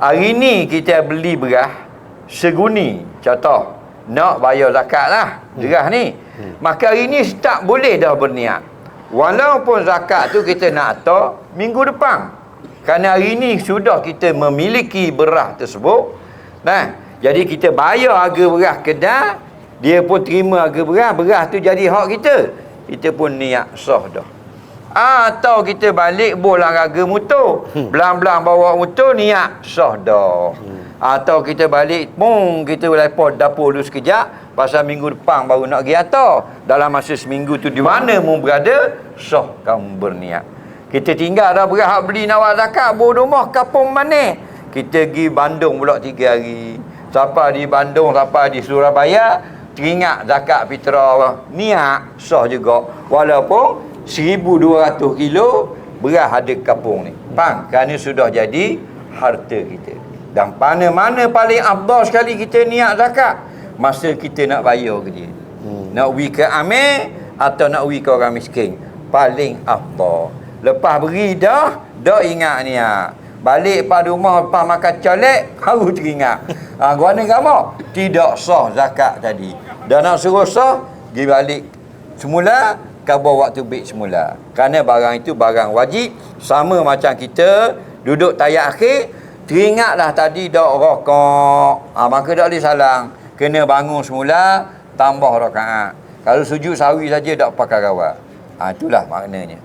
Hari ni kita beli beras seguni, contoh nak bayar zakat lah beras ni. Maka hari ni tak boleh dah berniat. Walaupun zakat tu kita nak atur minggu depan. Kerana hari ni sudah kita memiliki beras tersebut. Nah, jadi kita bayar harga beras kedai, dia pun terima harga beras, beras tu jadi hak kita. Kita pun niat sah dah. Atau kita balik bolang harga motor, belang-belang bawa motor niat sah dah. Atau kita balik kita lepas dapur dulu sekejap, pasal minggu depan baru nak pergi atas. Dalam masa seminggu tu di mana mu berada, sah kamu berniat. Kita tinggal dah beras hak beli nawak zakat, bodoh mah kapung mana. Kita pergi Bandung pula 3 hari. Sampai di Bandung, sampai di Surabaya, teringat zakat fitrah, niat sah juga. Walaupun 1,200 kilo beras ada kapung ni. Faham? Kerana sudah jadi harta kita. Dan mana-mana paling afdal sekali kita niat zakat masa kita nak bayar ke dia. Nak pergi ke amir atau nak pergi ke orang miskin. Paling afdal. Lepas beri dah ingat niat. Balik pada rumah lepas makan colek, baru teringat. Guana gamak? Tidak sah zakat tadi. Dan nak suruh sah, pergi balik semula, khabar waktu baik semula. Kerana barang itu barang wajib. Sama macam kita duduk tayak akhir, teringatlah tadi dak rokok. Maka dak boleh salang. Kena bangun semula, tambah rakaat. Kalau sujud sawi saja dak pakai rawat. Itulah maknanya.